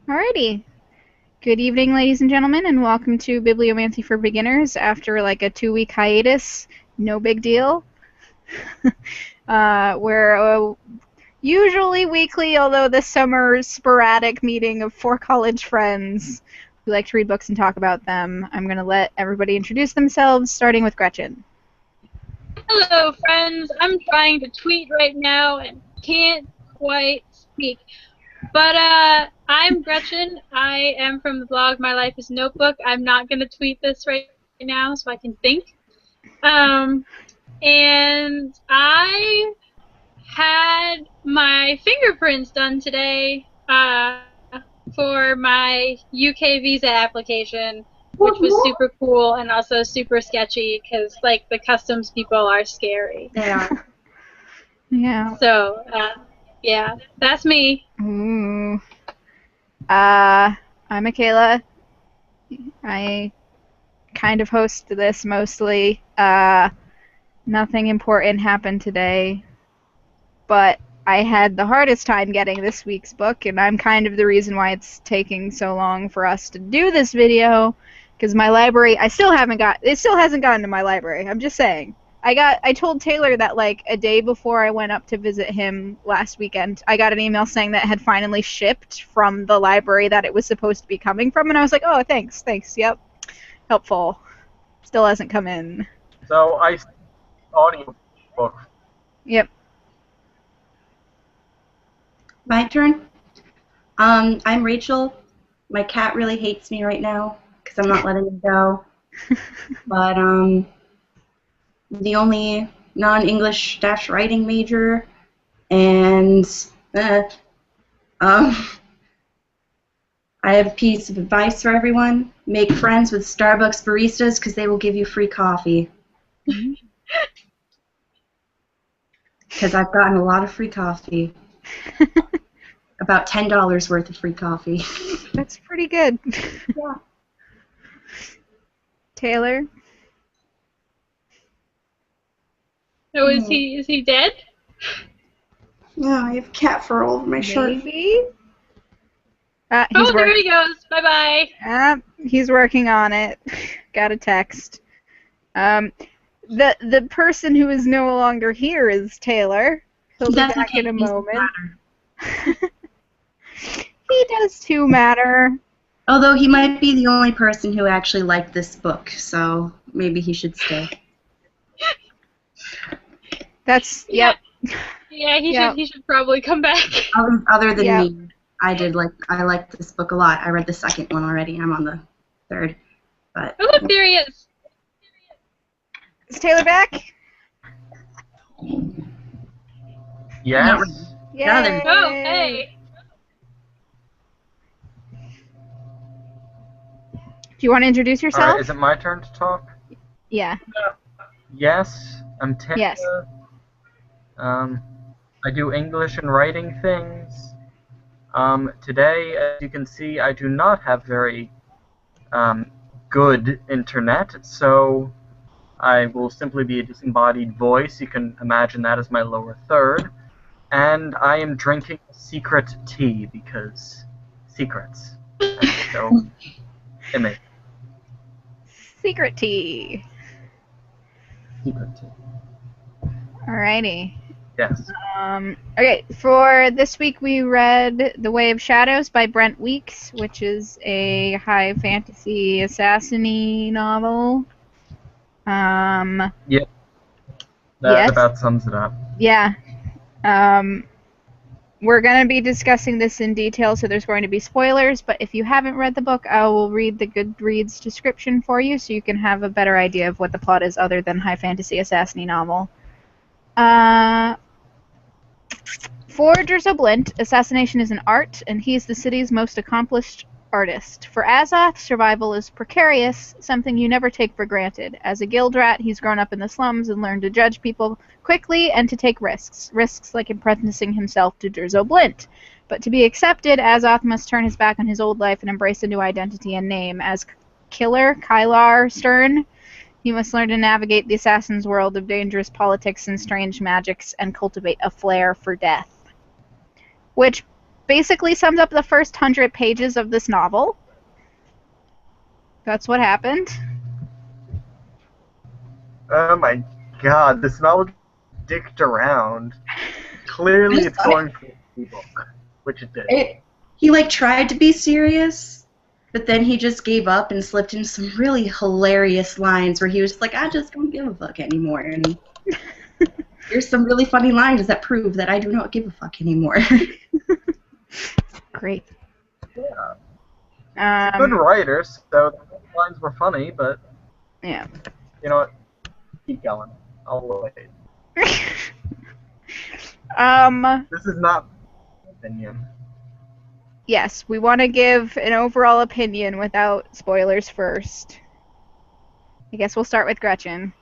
Alrighty. Good evening, ladies and gentlemen, and welcome to Bibliomancy for Beginners after like a 2-week hiatus. No big deal. We're usually weekly, although this summer sporadic meeting of 4 college friends who like to read books and talk about them. I'm going to let everybody introduce themselves, starting with Gretchen. Hello, friends. I'm trying to tweet right now and can't quite speak. But I'm Gretchen. I am from the blog My Life is Notebook. I'm not going to tweet this right now so I can think. And I had my fingerprints done today for my UK visa application, which was super cool and also super sketchy because, like, the customs people are scary. They are. Yeah. So, yeah, that's me. Ooh. I'm Michaela. I kind of host this mostly. Nothing important happened today, but I had the hardest time getting this week's book, and I'm kind of the reason why it's taking so long for us to do this video, because my library, it still hasn't gotten to my library. I'm just saying. I told Taylor that like a day before I went up to visit him last weekend, I got an email saying that it had finally shipped from the library that it was supposed to be coming from, and I was like, oh, thanks, yep, helpful. Still hasn't come in. So audio book. Yep. My turn. I'm Rachel. My cat really hates me right now because I'm not letting him go. But the only non-English writing major, and I have a piece of advice for everyone: make friends with Starbucks baristas because they will give you free coffee. Because I've gotten a lot of free coffee. About $10 worth of free coffee. That's pretty good. Yeah. Taylor? Oh, is he dead? No, I have cat fur all over my shirt. Maybe? Oh, there he goes. Bye-bye. He's working on it. Got a text. The person who is no longer here is Taylor. He'll be back in a moment. He does too matter. Although he might be the only person who actually liked this book, so maybe he should stay. That's, Yeah. yep. Yeah, Yep. he should probably come back. Other than Yep. me, I liked this book a lot. I read the second one already. I'm on the third. But Oh, look, there he is. Is Taylor back? Yes. Yay! Now then. Oh, hey. Do you want to introduce yourself? Alright, is it my turn to talk? Yeah. Yes, I'm Taylor. Yes. I do English and writing things. Today, as you can see, I do not have very good internet, so I will simply be a disembodied voice. You can imagine that as my lower third. And I am drinking secret tea because secrets. And so, image. Secret tea. Secret tea. Alrighty. Yes. Okay, for this week we read The Way of Shadows by Brent Weeks, which is a high fantasy assassin-y novel. Yep. That Yes. about sums it up. Yeah. We're going to be discussing this in detail, so there's going to be spoilers, but if you haven't read the book, I will read the Goodreads description for you so you can have a better idea of what the plot is other than high fantasy assassin-y novel. For Durzo Blint, assassination is an art, and he is the city's most accomplished artist. For Azoth, survival is precarious, something you never take for granted. As a guild rat, he's grown up in the slums and learned to judge people quickly and to take risks. Risks like apprenticing himself to Durzo Blint. But to be accepted, Azoth must turn his back on his old life and embrace a new identity and name. As Killer Kylar Stern, he must learn to navigate the assassin's world of dangerous politics and strange magics and cultivate a flair for death. Which basically sums up the first 100 pages of this novel. That's what happened. Oh my god, this novel dicked around. Clearly it's going for the book, which it did. He like tried to be serious, but then he just gave up and slipped in some really hilarious lines where he was like, I just don't give a fuck anymore. And here's some really funny lines that prove that I do not give a fuck anymore. Great. Yeah. He's a good writer, so the lines were funny, but yeah. You know what? Keep going. I'll wait. This is not my opinion. Yes, we want to give an overall opinion without spoilers first. I guess we'll start with Gretchen.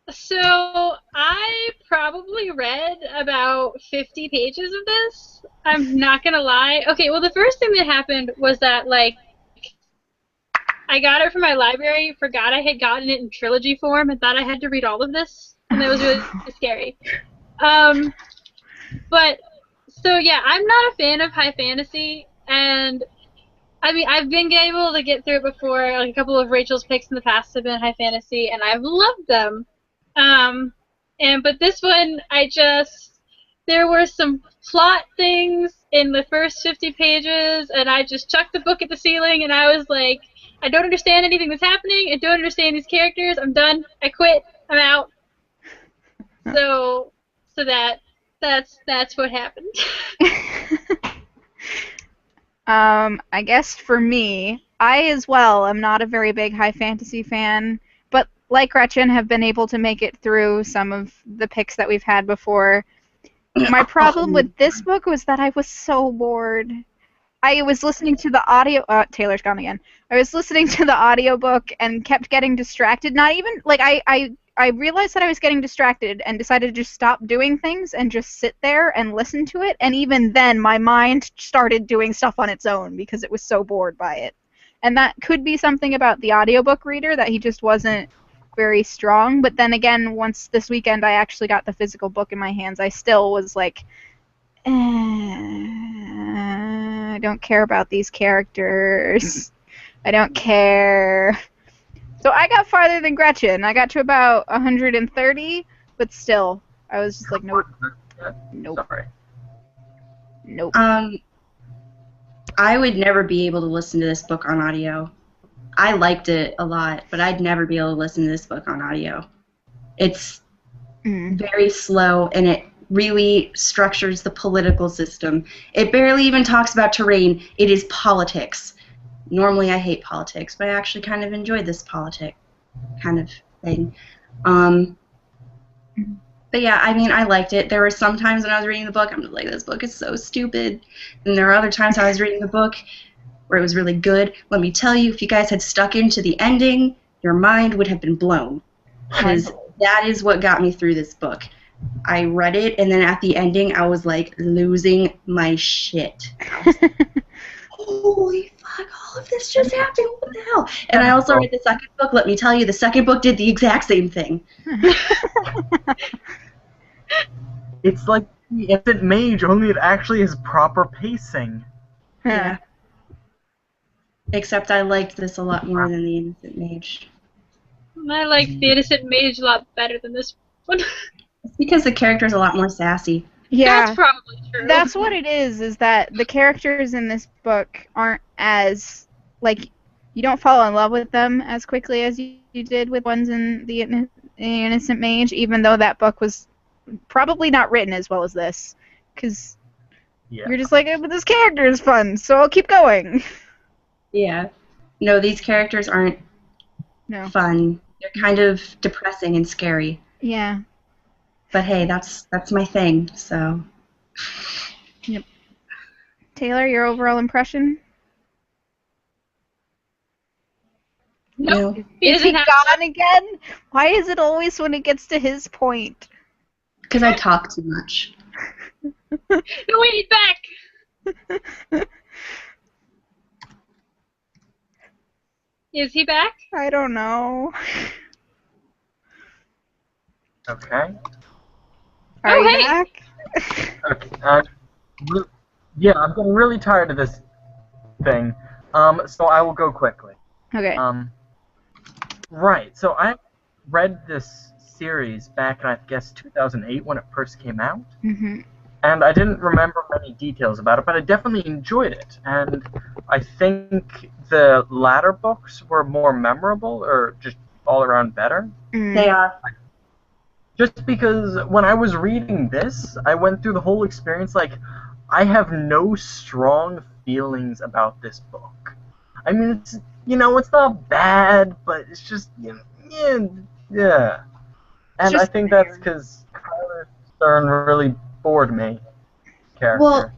So I probably read about 50 pages of this. I'm not gonna lie. Okay, well the first thing that happened was that like I got it from my library, forgot I had gotten it in trilogy form, and thought I had to read all of this, and that was really scary. But so yeah, I'm not a fan of high fantasy, and I mean I've been able to get through it before. Like a couple of Rachel's picks in the past have been high fantasy, and I've loved them. But this one, there were some plot things in the first 50 pages, and I just chucked the book at the ceiling, and I was like, I don't understand anything that's happening. I don't understand these characters. I'm done. I quit. I'm out. So that's what happened. I guess for me, I as well am not a very big high fantasy fan, but like Gretchen, have been able to make it through some of the picks that we've had before. My problem with this book was that I was so bored. I was listening to the audio. Taylor's gone again. I was listening to the audiobook and kept getting distracted. Not even like I realized that I was getting distracted and decided to just stop doing things and just sit there and listen to it. And even then, my mind started doing stuff on its own because it was so bored by it. And that could be something about the audiobook reader, that he just wasn't very strong. But then again, once this weekend I actually got the physical book in my hands, I still was like, I don't care about these characters. I don't care. So I got farther than Gretchen. I got to about 130, but still, I was just like, nope. Nope. Sorry. Nope. I would never be able to listen to this book on audio. I liked it a lot, but I'd never be able to listen to this book on audio. It's very slow, and it really structures the political system. It barely even talks about terrain. It is politics. Normally I hate politics, but I actually kind of enjoyed this politic kind of thing. But yeah, I mean, I liked it. There were some times when I was reading the book, I'm just like, this book is so stupid. And there are other times I was reading the book where it was really good. Let me tell you, if you guys had stuck into the ending, your mind would have been blown. Because that is what got me through this book. I read it, and then at the ending, I was like losing my shit. Holy fuck, all of this just happened, what the hell? And I also read the second book. Let me tell you, the second book did the exact same thing. It's like the Innocent Mage, only it actually is proper pacing. Yeah. Except I liked this a lot more than the Innocent Mage. I like the Innocent Mage a lot better than this one. It's because the character's a lot more sassy. Yeah. That's probably true. That's what it is that the characters in this book aren't as, like, you don't fall in love with them as quickly as you did with ones in the Innocent Mage, even though that book was probably not written as well as this. Because you're just like, but this character is fun, so I'll keep going. Yeah. No, these characters aren't fun. They're kind of depressing and scary. Yeah. But hey, that's my thing, so. Yep. Taylor, your overall impression? No. Is he gone again? Why is it always when it gets to his point? Because I talk too much. No, wait, he's back! Is he back? I don't know. Okay. Are you hey! back? Okay. Yeah, I'm getting really tired of this thing. So I will go quickly. Okay. Right. So I read this series back in, I guess, 2008 when it first came out. Mhm. And I didn't remember many details about it, but I definitely enjoyed it. And I think the latter books were more memorable, or just all around better. They are. Just because when I was reading this, I went through the whole experience like, I have no strong feelings about this book. I mean, it's not bad, but it's just yeah. And I just think that's because Tyler Stern really bored me. Character. Well,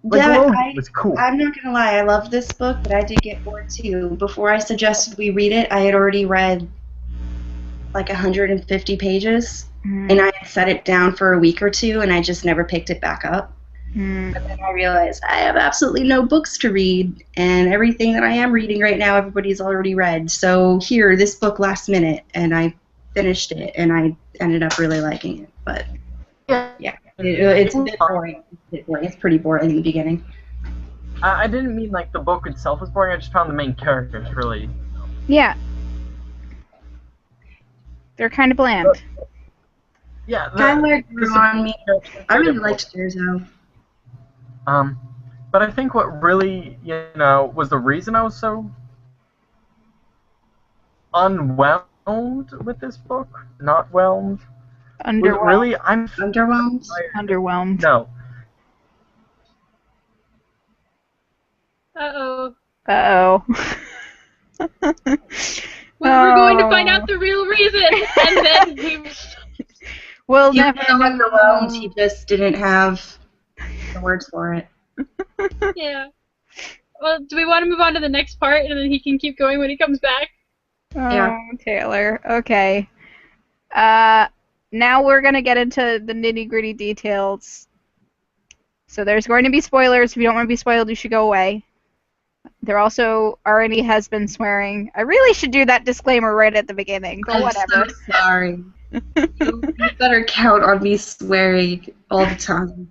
Like Devin, Logan was cool. I'm not gonna lie, I love this book, but I did get bored too. Before I suggested we read it, I had already read like 150 pages, and I had set it down for a week or two, and I just never picked it back up. Mm. And then I realized I have absolutely no books to read, and everything that I am reading right now, everybody's already read. So here, this book last minute, and I finished it, and I ended up really liking it. But yeah, it's a bit boring. It's pretty boring in the beginning. I didn't mean like the book itself was boring. I just found the main characters really. Yeah. They're kind of bland. Yeah. Skylar grew on me. I really liked Durzo. But I think what really, was the reason I was so unwhelmed with this book, not whelmed, was Underwhelmed. really, Underwhelmed? Underwhelmed. No. Uh-oh. Uh-oh. We're going to find out the real reason, and then we'll He was never so know. underwhelmed, he just didn't have the words for it. Yeah. Well, do we want to move on to the next part, and then he can keep going when he comes back? Oh, Yeah. Taylor. Okay. Now we're going to get into the nitty-gritty details. So there's going to be spoilers. If you don't want to be spoiled, you should go away. There also already has been swearing. I really should do that disclaimer right at the beginning, but whatever. I'm so sorry. You better count on me swearing all the time.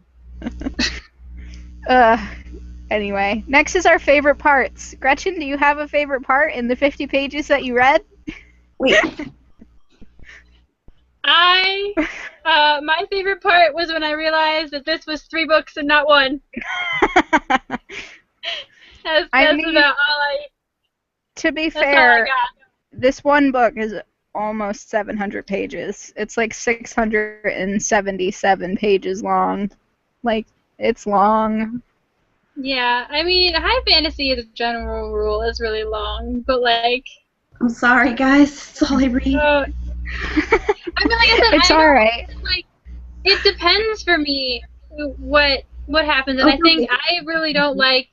Anyway, next is our favorite parts. Gretchen, do you have a favorite part in the 50 pages that you read? Wait. My favorite part was when I realized that this was 3 books and not 1. That's about all to be all I fair, got. this one book is almost 700 pages. It's like 677 pages long. Like, it's long. Yeah, I mean, high fantasy as a general rule is really long, but like... I'm sorry, guys. That's all I read. I mean, like I said, It's alright. Like, it depends for me what happens, and I think I really don't like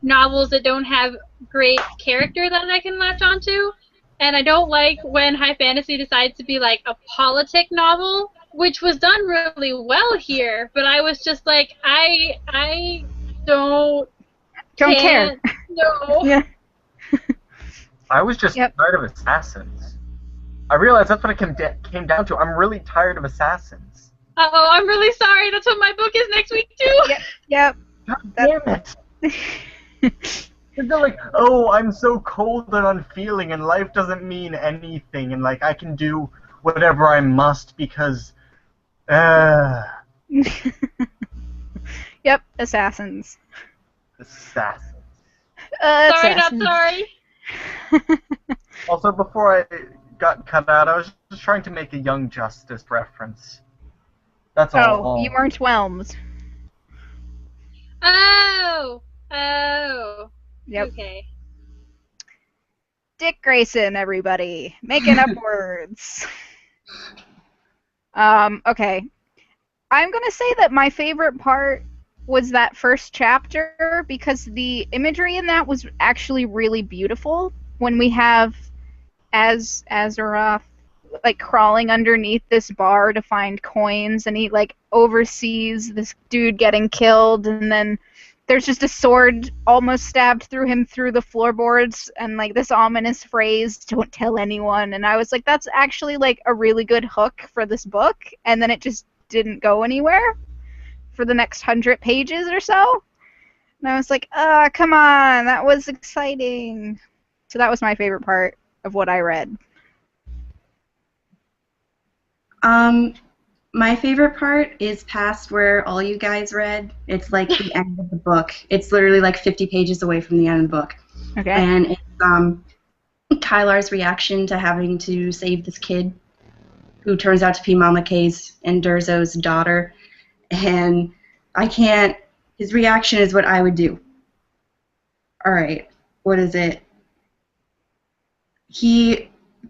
novels that don't have great character that I can latch onto, and I don't like when high fantasy decides to be like a politic novel, which was done really well here, but I was just like, I don't care. No. Yeah. I was just tired of assassins. I realized that's what it came down to. I'm really tired of assassins. Uh-oh, I'm really sorry. That's what my book is next week, too. Yep. God damn it. They're like, oh, I'm so cold and unfeeling, and life doesn't mean anything, and like I can do whatever I must because, Yep, assassins. Assassins. Sorry, Assassins. not sorry. Also, before I got cut out, I was just trying to make a Young Justice reference. That's all. Oh, you weren't whelmed. Oh. Yep. Okay. Dick Grayson, everybody. Making up words. Okay. I'm gonna say that my favorite part was that first chapter because the imagery in that was actually really beautiful. When we have Azeroth like crawling underneath this bar to find coins, and he like oversees this dude getting killed, and then there's just a sword almost stabbed through him through the floorboards, and like this ominous phrase, "Don't tell anyone." And I was like, that's actually like a really good hook for this book, and then it just didn't go anywhere for the next 100 pages or so. And I was like, come on, that was exciting. So that was my favorite part of what I read. My favorite part is past where all you guys read. It's like the end of the book. It's literally like 50 pages away from the end of the book. Okay. And it's Kylar's reaction to having to save this kid who turns out to be Mama Kay's and Durzo's daughter. And his reaction is what I would do. All right, what is it?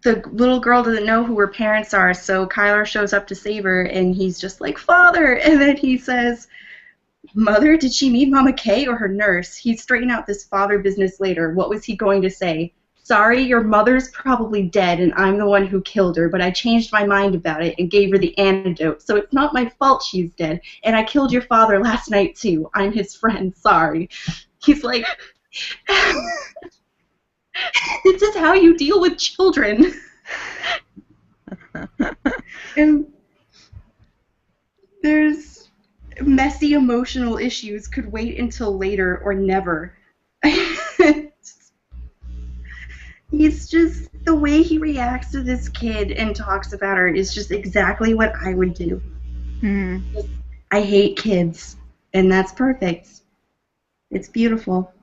The little girl doesn't know who her parents are, so Kylar shows up to save her, and he's just like, "Father!" And then he says, "Mother, did she mean Mama Kay or her nurse?" He'd straighten out this father business later. What was he going to say? "Sorry, your mother's probably dead, and I'm the one who killed her, but I changed my mind about it and gave her the antidote, so it's not my fault she's dead. And I killed your father last night, too. I'm his friend, sorry." He's like... This is how you deal with children. And there's messy emotional issues could wait until later or never. He's just, the way he reacts to this kid and talks about her is just exactly what I would do. Mm. I hate kids, and that's perfect. It's beautiful.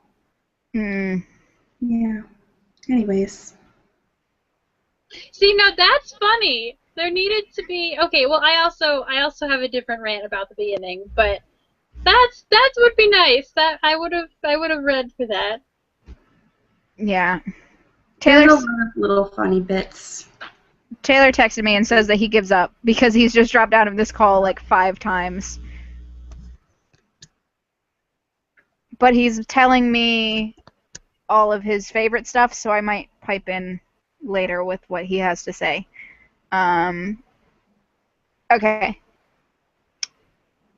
Mm. Yeah. Anyways. See, now that's funny. There needed to be... Okay, well, I also have a different rant about the beginning, but that would be nice. That I would have read for that. Yeah. There's a lot of little funny bits. Taylor texted me and says that he gives up because he's just dropped out of this call like 5 times. But he's telling me all of his favorite stuff, so I might pipe in later with what he has to say. Okay.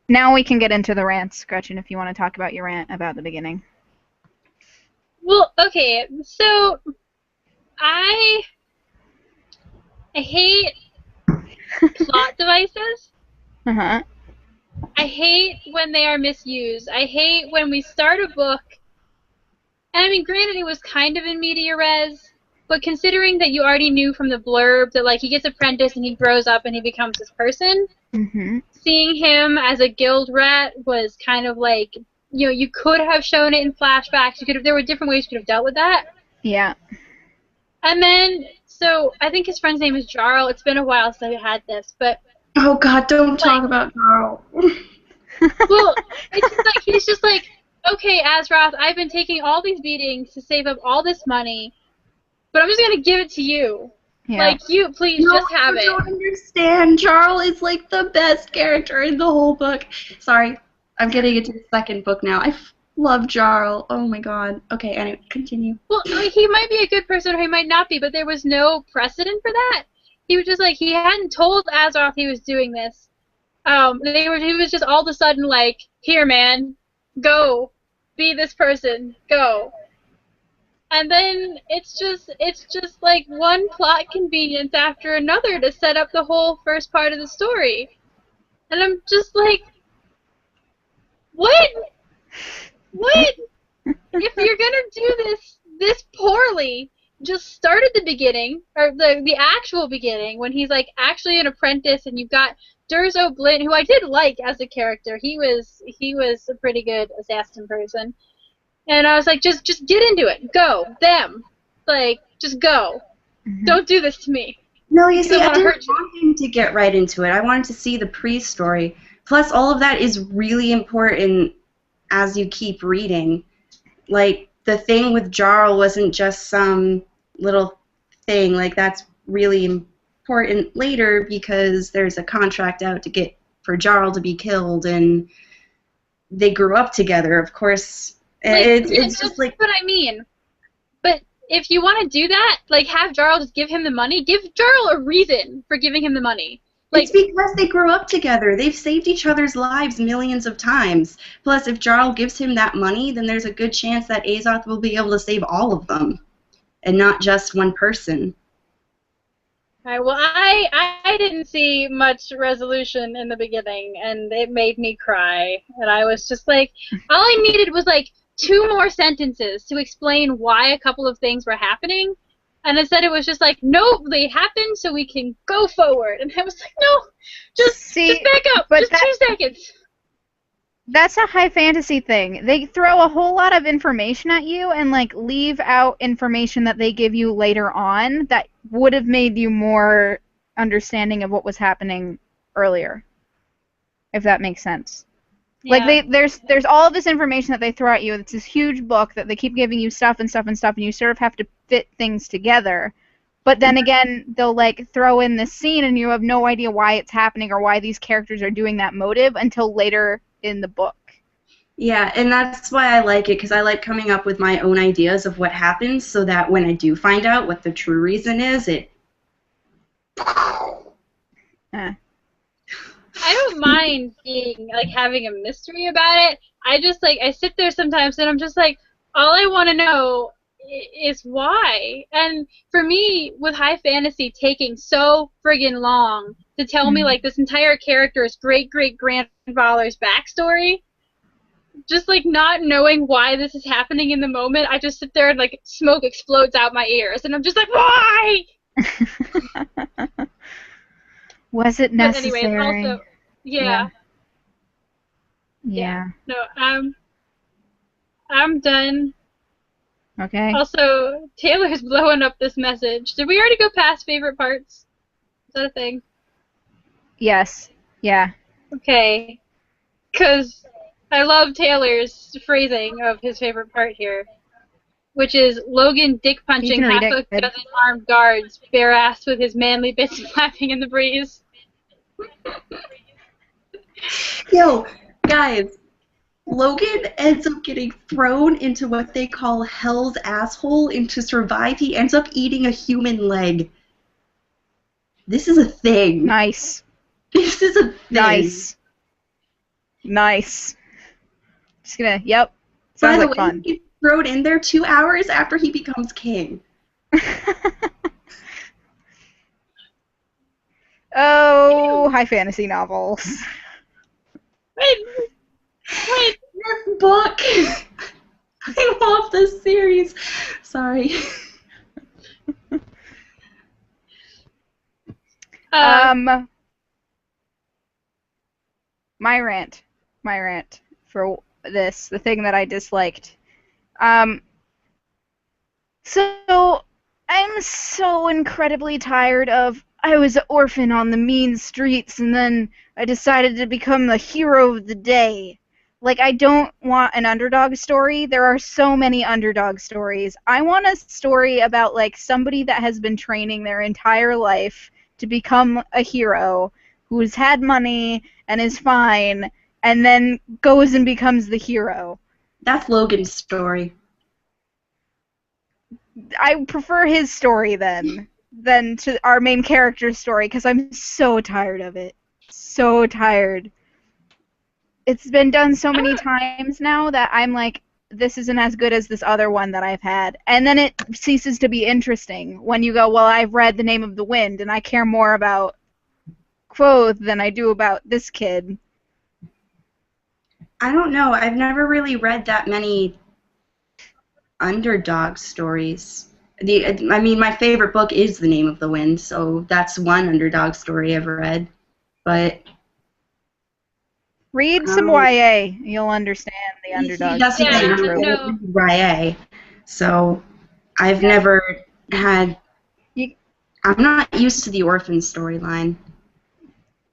Now we can get into the rants, Gretchen, if you want to talk about your rant about the beginning. Well, okay, so I hate plot devices. Uh-huh. I hate when they are misused. I hate when we start a book, and I mean, granted, it was kind of in media res, but considering that you already knew from the blurb that, like, he gets apprenticed and he grows up and he becomes this person, seeing him as a guild rat was kind of like, you know, you could have shown it in flashbacks. There were different ways you could have dealt with that. Yeah. And then, so, I think his friend's name is Jarl. It's been a while since I had this, but... Oh, God, don't talk about Jarl. Well, it's just like, he's just like, okay, Azeroth, I've been taking all these beatings to save up all this money, but I'm just going to give it to you. Yeah. Like, you, please, just have it. I don't understand. Jarl is, like, the best character in the whole book. Sorry, I'm getting into the second book now. I love Jarl. Oh, my God. Okay, anyway, continue. Well, like, he might be a good person or he might not be, but there was no precedent for that. He was just like, he hadn't told Azeroth he was doing this. He was just all of a sudden like, here, man, go, be this person, go. And then it's just like one plot convenience after another to set up the whole first part of the story. And I'm just like, what? What? If you're gonna do this poorly, just start at the beginning, or the actual beginning, when he's like actually an apprentice, and you've got Durzo Blint, who I did like as a character. He was a pretty good assassin person, and I was like, just get into it, go them, like just go, don't do this to me. No, you see, I didn't want him to get right into it. I wanted to see the pre-story. Plus, all of that is really important as you keep reading. Like, the thing with Jarl wasn't just some little thing. Like, that's really important later because there's a contract out to get for Jarl to be killed, and they grew up together, of course. Like, it's just like... what I mean. But if you want to do that, like, have Jarl just give him the money. Give Jarl a reason for giving him the money. It's because they grew up together. They've saved each other's lives millions of times. Plus, if Jarl gives him that money, then there's a good chance that Azoth will be able to save all of them, and not just one person. All right, well, I didn't see much resolution in the beginning, and it made me cry. And I was just like, all I needed was like 2 more sentences to explain why a couple of things were happening. And instead it was just like, nope, they happened so we can go forward. And I was like, no, just back up, just 2 seconds. That's a high fantasy thing. They throw a whole lot of information at you and like leave out information that they give you later on that would have made you more understanding of what was happening earlier. If that makes sense. Yeah. Like there's all of this information that they throw at you. It's this huge book that they keep giving you stuff and stuff and stuff, and you sort of have to fit things together. But then again, they'll like throw in this scene and you have no idea why it's happening or why these characters are doing that motive until later in the book. Yeah, and that's why I like it, because I like coming up with my own ideas of what happens so that when I do find out what the true reason is, it... I don't mind being like having a mystery about it. I just like I sit there sometimes and I'm just like, all I want to know is why. And for me, with high fantasy taking so friggin' long to tell me like this entire character's great-great-grandfather's backstory, just like not knowing why this is happening in the moment, I just sit there and like smoke explodes out my ears, and I'm just like, why? Was it necessary? But anyways, also, yeah. No, I'm done. Okay. Also, Taylor's blowing up this message. Did we already go past favorite parts? Is that a thing? Yes. Yeah. Okay. Because I love Taylor's phrasing of his favorite part here, which is Logan dick punching half a dozen armed guards, bare-assed with his manly bits flapping in the breeze. Yo, guys, Logan ends up getting thrown into what they call Hell's Asshole, and to survive, he ends up eating a human leg. This is a thing. Nice. This is a thing. Nice. Just gonna, yep. Sounds By the like way, fun. he gets thrown in there 2 hours after he becomes king. Oh, high fantasy novels. Wait. This book. I love this series. Sorry. My rant for this, the thing that I disliked. So I'm so incredibly tired of I was an orphan on the mean streets and then I decided to become the hero of the day. Like, I don't want an underdog story. There are so many underdog stories. I want a story about, like, somebody that has been training their entire life to become a hero, who's had money and is fine, and then goes and becomes the hero. That's Logan's story. I prefer his story than to our main character's story, because I'm so tired of it. So tired. It's been done so many times now that I'm like, this isn't as good as this other one that I've had. And then it ceases to be interesting when you go, well, I've read The Name of the Wind, and I care more about Quoth than I do about this kid. I don't know. I've never really read that many underdog stories. I mean, my favorite book is The Name of the Wind, so that's one underdog story I've read. But read some YA. You'll understand the underdog. That's the thing. I don't read YA, so I've never had. I'm not used to the orphan storyline.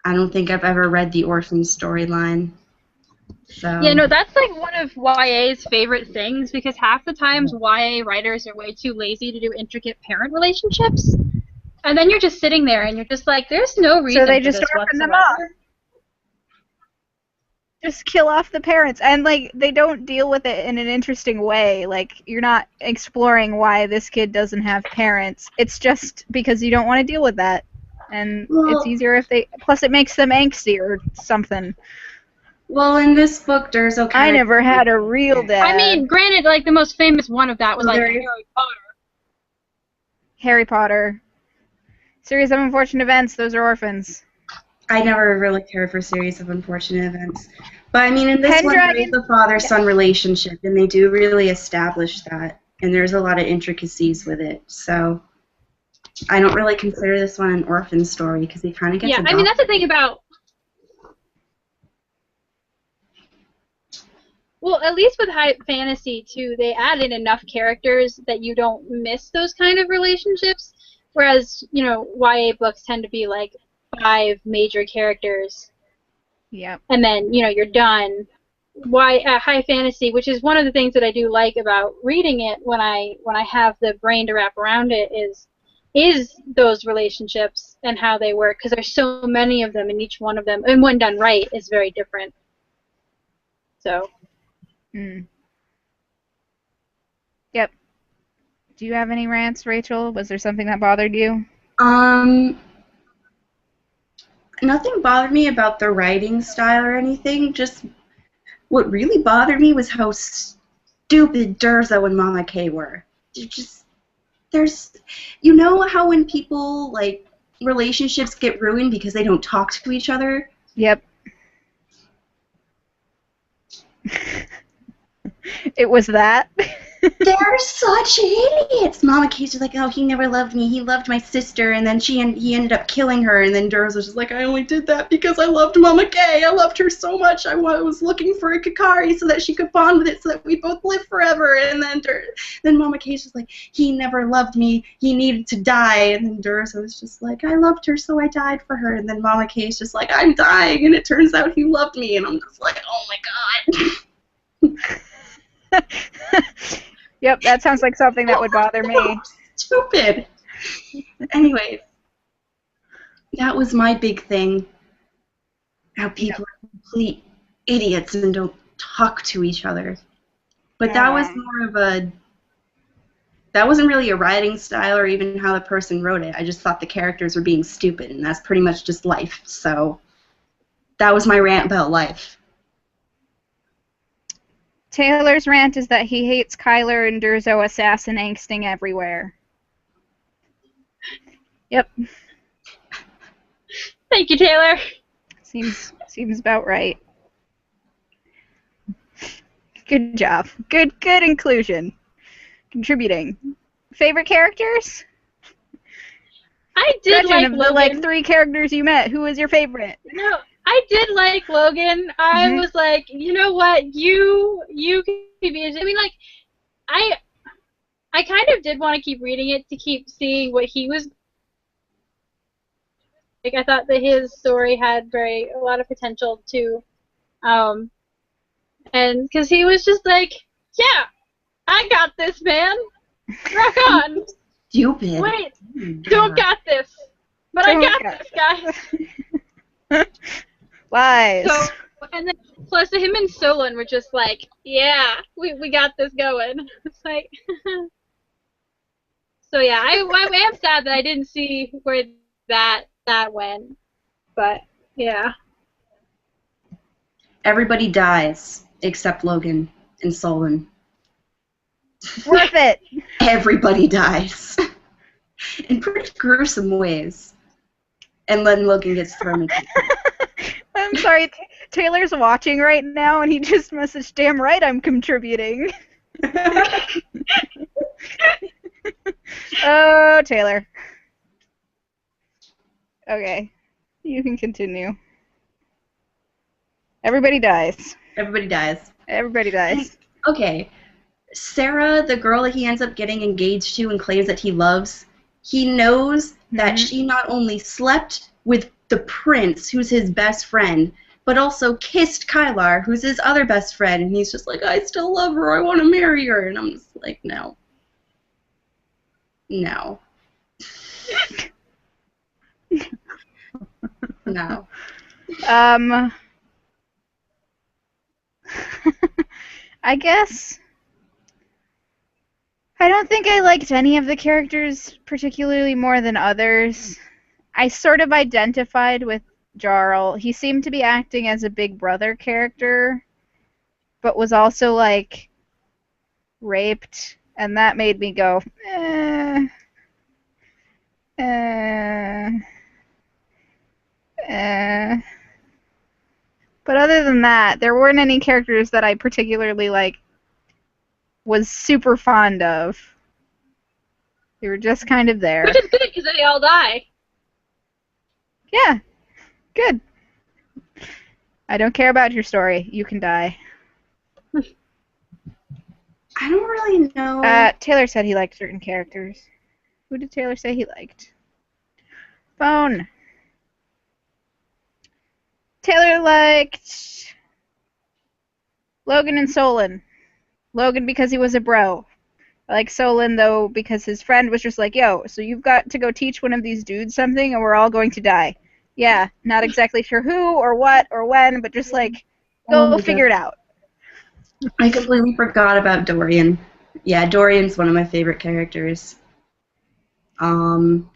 I don't think I've ever read the orphan storyline. So. Yeah, no, that's like one of YA's favorite things, because half the times YA writers are way too lazy to do intricate parent relationships, and then you're just sitting there and you're just like, there's no reason so they for just this orphan them whatsoever. off. Just kill off the parents, and like they don't deal with it in an interesting way. Like, you're not exploring why this kid doesn't have parents. It's just because you don't want to deal with that. And it's Well, easier if they... Plus, it makes them angsty or something. well, in this book, Durzo I character. never had a real dad. I mean, granted, like the most famous one of that was Well, like there is- Harry Potter. Harry Potter. Series of Unfortunate Events, those are orphans. I never really cared for Series of Unfortunate Events. But I mean, in this one, there is Pendragon? a father-son relationship, and they do really establish that. And there's a lot of intricacies with it. So I don't really consider this one an orphan story because he kind of gets Yeah, adopted. I mean that's the thing about. Well, at least with high fantasy too, they add in enough characters that you don't miss those kind of relationships. Whereas, you know, YA books tend to be like 5 major characters, Yep. and then you know you're done. High fantasy, which is one of the things that I do like about reading it when I have the brain to wrap around it, is those relationships and how they work, because there's so many of them, and each one of them, and when done right, is very different. So. Yep. Do you have any rants, Rachel? Was there something that bothered you? Nothing bothered me about the writing style or anything. Just what really bothered me was how stupid Durzo and Mama K were. You know how when people, like, relationships get ruined because they don't talk to each other? Yep. It was that. They're such idiots. Mama K's just like, oh, he never loved me. He loved my sister, and then he ended up killing her. And then Durz was just like, I only did that because I loved Mama K. I loved her so much. I was looking for a Kakari so that she could bond with it so that we both live forever. And then Mama K's just like, he never loved me. He needed to die. And then Durz was just like, I loved her, so I died for her. And then Mama K's just like, I'm dying, and it turns out he loved me. And I'm just like, oh my god. Yep, that sounds like something that would bother me. Stupid. Anyways, that was my big thing. How people are complete idiots and don't talk to each other. But that was more of a... That wasn't really a writing style or even how the person wrote it. I just thought the characters were being stupid, and that's pretty much just life. So that was my rant about life. Taylor's rant is that he hates Kyler and Durzo assassin angsting everywhere. Yep. Thank you, Taylor. Seems about right. Good job. Good inclusion. Contributing. Favorite characters? I did Gretchen, like of Logan. the like 3 characters you met, who was your favorite? No, I did like Logan. I was like, you know what, you could be. I mean, like, I kind of did want to keep reading it to keep seeing what he was. Like, I thought that his story had a lot of potential too, and because he was just like, yeah, I got this, man. Rock on. Stupid. Wait, don't got this, but I got this, guys. Lies. So, and then plus him and Solon were just like, yeah, we got this going. It's like, so yeah, I am sad that I didn't see where that went, but yeah. Everybody dies except Logan and Solon. Worth it. Everybody dies. In pretty gruesome ways. And then Logan gets thrown into I'm sorry, Taylor's watching right now, and he just messaged, damn right I'm contributing. Oh, Taylor. Okay, you can continue. Everybody dies. Everybody dies. Everybody dies. Okay. Sarah, the girl that he ends up getting engaged to and claims that he loves, he knows that she not only slept with the prince, who's his best friend, but also kissed Kylar, who's his other best friend, and he's just like, I still love her, I want to marry her, and I'm just like, no. No. No. I guess I don't think I liked any of the characters particularly more than others. I sort of identified with Jarl. He seemed to be acting as a big brother character, but was also like raped, and that made me go, eh, eh. But other than that, there weren't any characters that I particularly like was super fond of. They were just kind of there. Which is good because they all die. Yeah, good. I don't care about your story. You can die. I don't really know. Taylor said he liked certain characters. Who did Taylor say he liked? Phone. Taylor liked Logan and Solon. Logan because he was a bro. I like Solon, though, because his friend was just like, yo, so you've got to go teach one of these dudes something and we're all going to die. Yeah, not exactly sure who or what or when, but just like, go figure it out. I completely forgot about Dorian. Yeah, Dorian's one of my favorite characters. And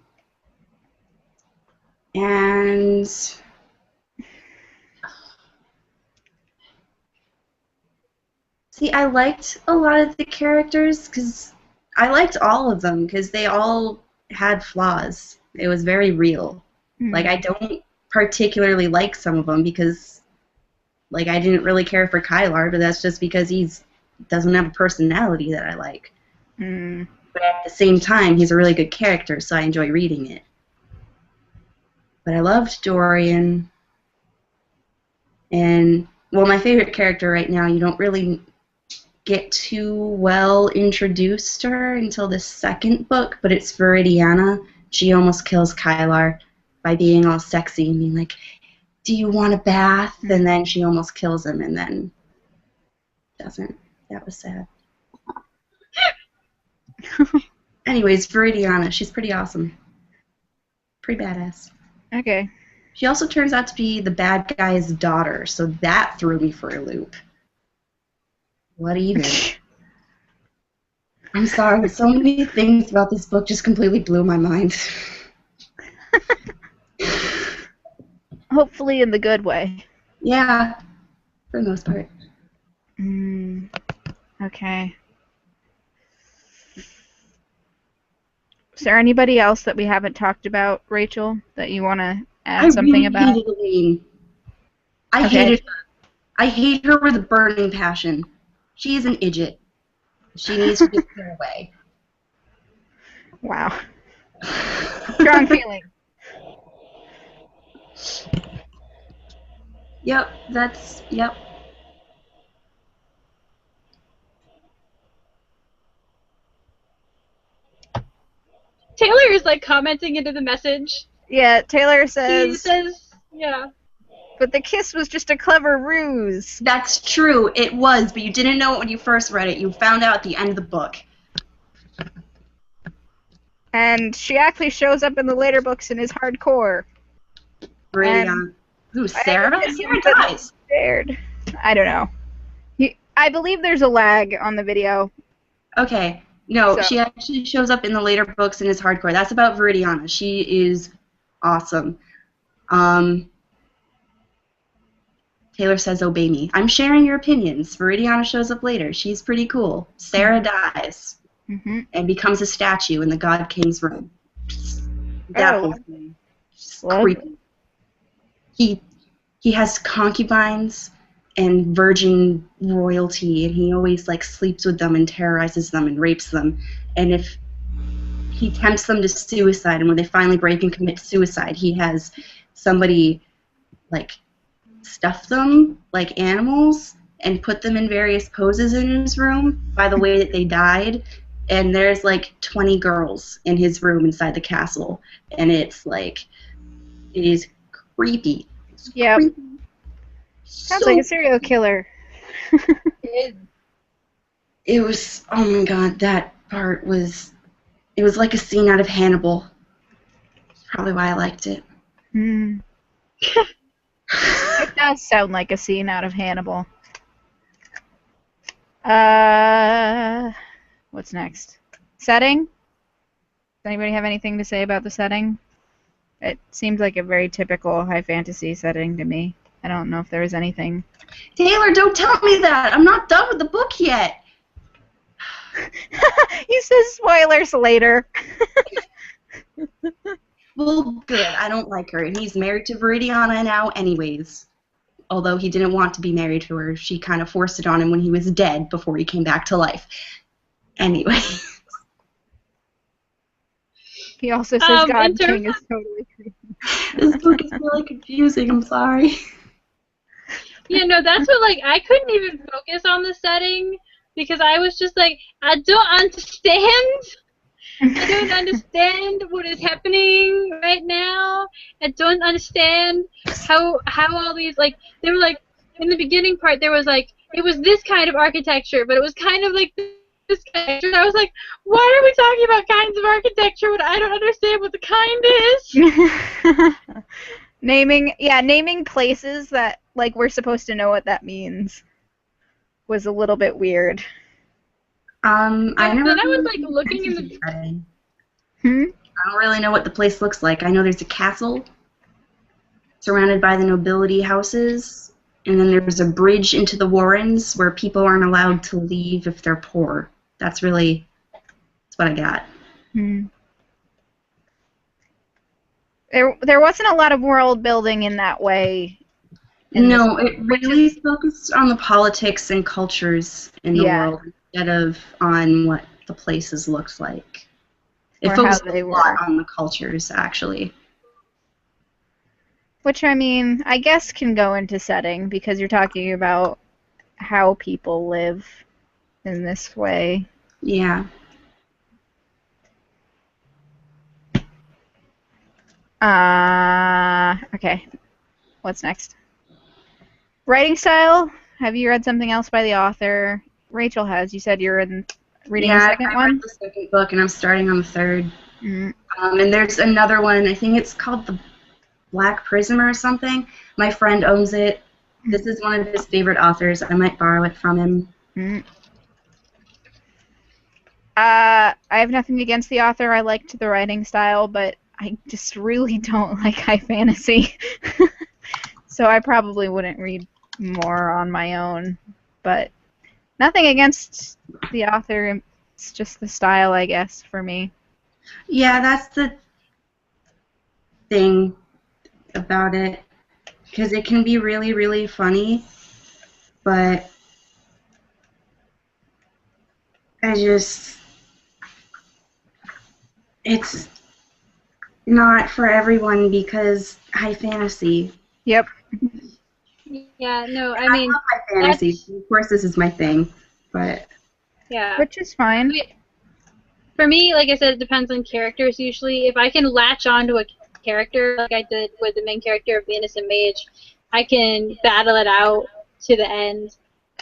see, I liked a lot of the characters because I liked all of them because they all had flaws. It was very real. Like, I don't particularly like some of them because, like, I didn't really care for Kylar, but that's just because he's doesn't have a personality that I like. But at the same time, he's a really good character, so I enjoy reading it. But I loved Dorian. And, well, my favorite character right now, you don't really get too well introduced to her until the second book, but it's Viridiana. She almost kills Kylar by being all sexy and being like, do you want a bath? And then she almost kills him and then doesn't. That was sad. Anyways, Viridiana, she's pretty awesome. Pretty badass. Okay. She also turns out to be the bad guy's daughter, so that threw me for a loop. What even? I'm sorry, so many things about this book just completely blew my mind. Hopefully in the good way. Yeah, for the most part. Okay. Is there anybody else that we haven't talked about, Rachel, that you want to add something about? I really hated Elaine. I hated her. I hate her with a burning passion. She is an idiot. She needs to get her away. Wow. Strong feeling. Yep. Taylor is like commenting into the message. Yeah, Taylor says. He says, yeah. But the kiss was just a clever ruse. That's true. It was, but you didn't know it when you first read it. You found out at the end of the book. And she actually shows up in the later books and is hardcore. Viridiana. Who, Sarah? Sarah dies. Scared. I don't know. I believe there's a lag on the video. Okay. No, So. she actually shows up in the later books and is hardcore. That's about Viridiana. She is awesome. Taylor says, obey me. I'm sharing your opinions. Viridiana shows up later. She's pretty cool. Sarah dies and becomes a statue in the God King's room. That whole thing. Creepy. He has concubines and virgin royalty, and he always like sleeps with them and terrorizes them and rapes them. And if he tempts them to suicide, and when they finally break and commit suicide, he has somebody like stuff them like animals and put them in various poses in his room by the way that they died. And there's like 20 girls in his room inside the castle, and it's like, it is creepy. Yeah. Sounds like a serial killer. It was, oh my god, that part was, it was like a scene out of Hannibal. That's probably why I liked it. It does sound like a scene out of Hannibal. What's next? Setting? Does anybody have anything to say about the setting? It seems like a very typical high fantasy setting to me. I don't know if there was anything. Taylor, don't tell me that. I'm not done with the book yet. He says spoilers later. Well, good. I don't like her, and he's married to Viridiana now anyways. Although he didn't want to be married to her, she kind of forced it on him when he was dead before he came back to life. Anyway. He also says God in terms King is totally creepy. This book is really confusing. I'm sorry. Yeah, no, that's what, like, I couldn't even focus on the setting because I was just like, I don't understand. I don't understand what is happening right now. I don't understand how all these, like, they were like, in the beginning part, there was like, it was this kind of architecture, but it was kind of like this kind. And I was like, why are we talking about kinds of architecture when I don't understand what the kind is? naming places that like we're supposed to know what that means was a little bit weird. I never. Then I was like looking in the. Setting. Hmm? I don't really know what the place looks like. I know there's a castle surrounded by the nobility houses, and then there's a bridge into the Warrens where people aren't allowed to leave if they're poor. That's what I got. Hmm. There wasn't a lot of world building in that way. No, it really focused on the politics and cultures in the world instead of on what the places looked like. It focused a lot on the cultures, actually. Which, I mean, I guess can go into setting because you're talking about how people live in this way. Yeah. Okay. What's next? Writing style. Have you read something else by the author? Rachel has. You said you're reading the second one? I read the second book, and I'm starting on the third. Mm-hmm. And there's another one. I think it's called The Black Prism or something. My friend owns it. This is one of his favorite authors. I might borrow it from him. Mm-hmm. I have nothing against the author. I liked the writing style, but I just really don't like high fantasy. So I probably wouldn't read more on my own. But nothing against the author. It's just the style, I guess, for me. Yeah, that's the thing about it. Because it can be really, really funny, but it's not for everyone because high fantasy. Yep. Yeah, no, I I mean, love high fantasy. Of course, this is my thing, but yeah, which is fine. For me, like I said, it depends on characters. Usually, if I can latch onto a character, like I did with the main character of the Innocent Mage, I can battle it out to the end.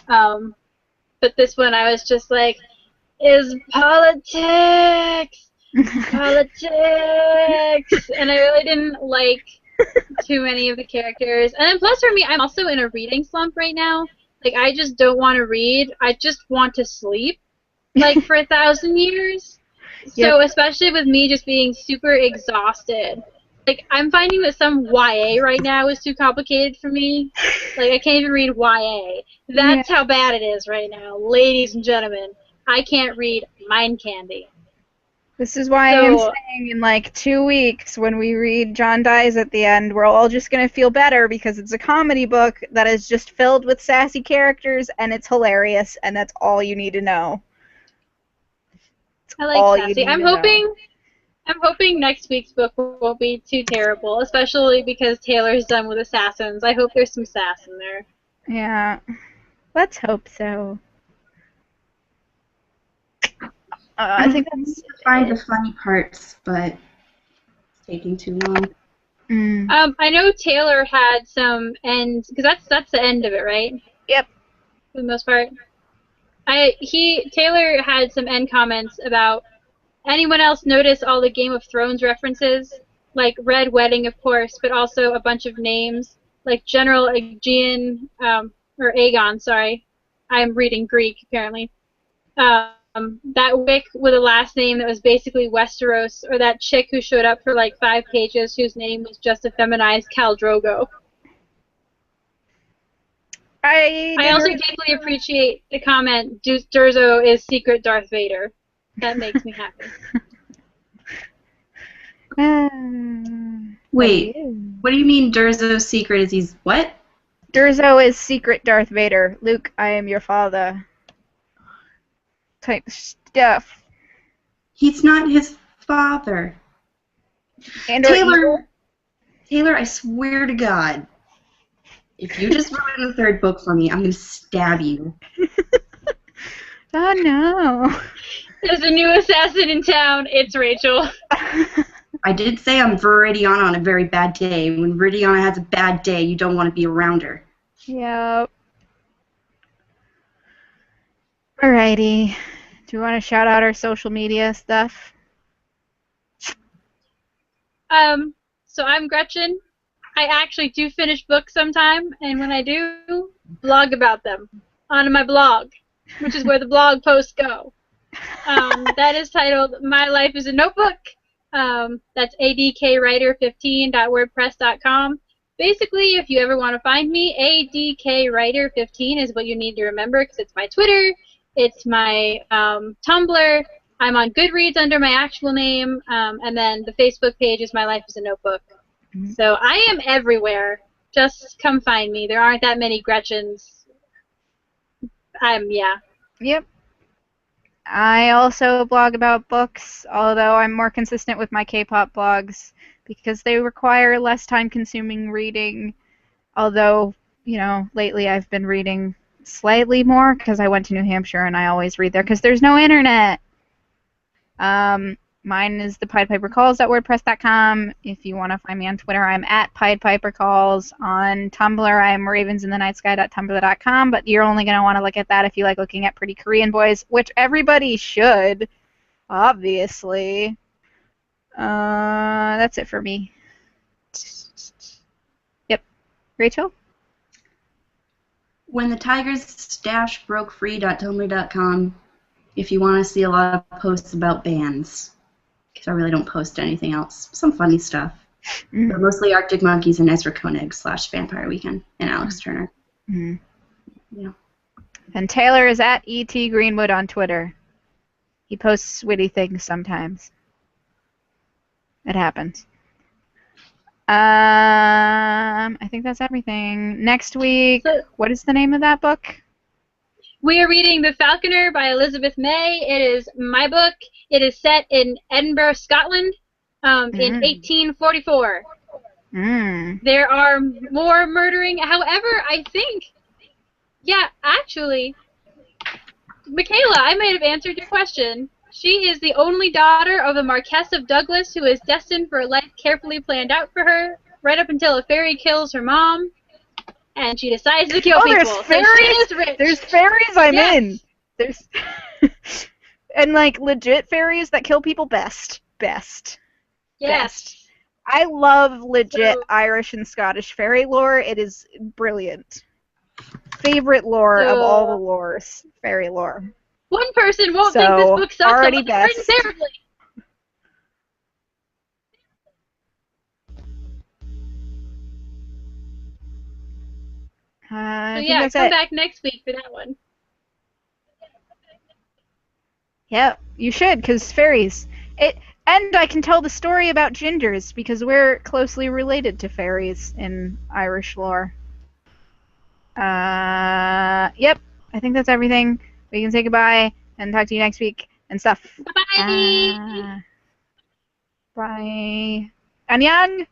But this one, I was just like, is politics, politics, and I really didn't like too many of the characters. And then plus for me, I'm also in a reading slump right now. Like, I just don't want to read. I just want to sleep, like, for 1,000 years. So, especially with me just being super exhausted. Like, I'm finding that some YA right now is too complicated for me. Like, I can't even read YA. That's how bad it is right now, ladies and gentlemen. I can't read Mind Candy. This is why I'm saying in like 2 weeks when we read John Dies at the end, we're all just going to feel better because it's a comedy book that is just filled with sassy characters and it's hilarious and that's all you need to know. I like sassy. I'm hoping next week's book won't be too terrible, especially because Taylor's done with Assassins. I hope there's some sass in there. Yeah. Let's hope so. I think that's find the funny parts, but it's taking too long. I know Taylor had some ends because that's the end of it, right? Yep. For the most part. Taylor had some end comments about anyone else notice all the Game of Thrones references, like Red Wedding, of course, but also a bunch of names like General Aegean or Aegon. Sorry, I'm reading Greek apparently. that wick with a last name that was basically Westeros, or that chick who showed up for like 5 pages whose name was just a feminized Khal Drogo. I also deeply appreciate the comment, Durzo is secret Darth Vader. That makes me happy. Wait, what do you mean Durzo's secret is he's what? Durzo is secret Darth Vader. Luke, I am your father. Type stuff. He's not his father. And Taylor, I swear to God, if you just ruin the 3rd book for me, I'm going to stab you. Oh, no. There's a new assassin in town. It's Rachel. I did say I'm Viridiana on a very bad day. When Viridiana has a bad day, you don't want to be around her. Yep. Alrighty. Do you want to shout out our social media stuff? So I'm Gretchen. I actually do finish books sometime, and when I do, blog about them on my blog, which is where the blog posts go. That is titled My Life is a Notebook. That's adkwriter15.wordpress.com. Basically, if you ever want to find me, adkwriter15 is what you need to remember, because it's my Twitter, it's my Tumblr, I'm on Goodreads under my actual name, and then the Facebook page is My Life is a Notebook. Mm-hmm. So I am everywhere. Just come find me. There aren't that many Gretchens. Yeah. Yep. I also blog about books, although I'm more consistent with my K-pop blogs because they require less time-consuming reading. Although, you know, lately I've been reading slightly more because I went to New Hampshire and I always read there because there's no internet. Mine is the piedpipercalls.wordpress.com. If you want to find me on Twitter, I'm at piedpipercalls. On Tumblr, I'm ravensinthenight.tumblr.com, but you're only going to want to look at that if you like looking at pretty Korean boys, which everybody should, obviously. That's it for me. Yep. Rachel? When the Tigers stash broke free.tumblr.com, if you want to see a lot of posts about bands, because I really don't post anything else. Some funny stuff. Mm. But mostly Arctic Monkeys and Ezra Koenig / Vampire Weekend and Alex Turner. Mm. Yeah. And Taylor is at E.T. Greenwood on Twitter. He posts witty things sometimes. It happens. I think that's everything. Next week, what is the name of that book? We are reading The Falconer by Elizabeth May. It is my book. It is set in Edinburgh, Scotland, in 1844. There are more murdering. However, I think, yeah, actually, Michaela, I might have answered your question. She is the only daughter of the Marquess of Douglas, who is destined for a life carefully planned out for her, right up until a fairy kills her mom. And she decides to kill people. There's fairies? So she is rich. There's fairies I'm in. There's and like legit fairies that kill people best. Yes. Best. I love legit Irish and Scottish fairy lore. It is brilliant. Favorite lore of all the lores. Fairy lore. One person won't think this book sucks. Already best. Written terribly. So yeah, come back next week for that one. Yeah, you should, because fairies. And I can tell the story about gingers, because we're closely related to fairies in Irish lore. Yep, I think that's everything. We can say goodbye and talk to you next week and stuff. Bye. Bye. Annyeong!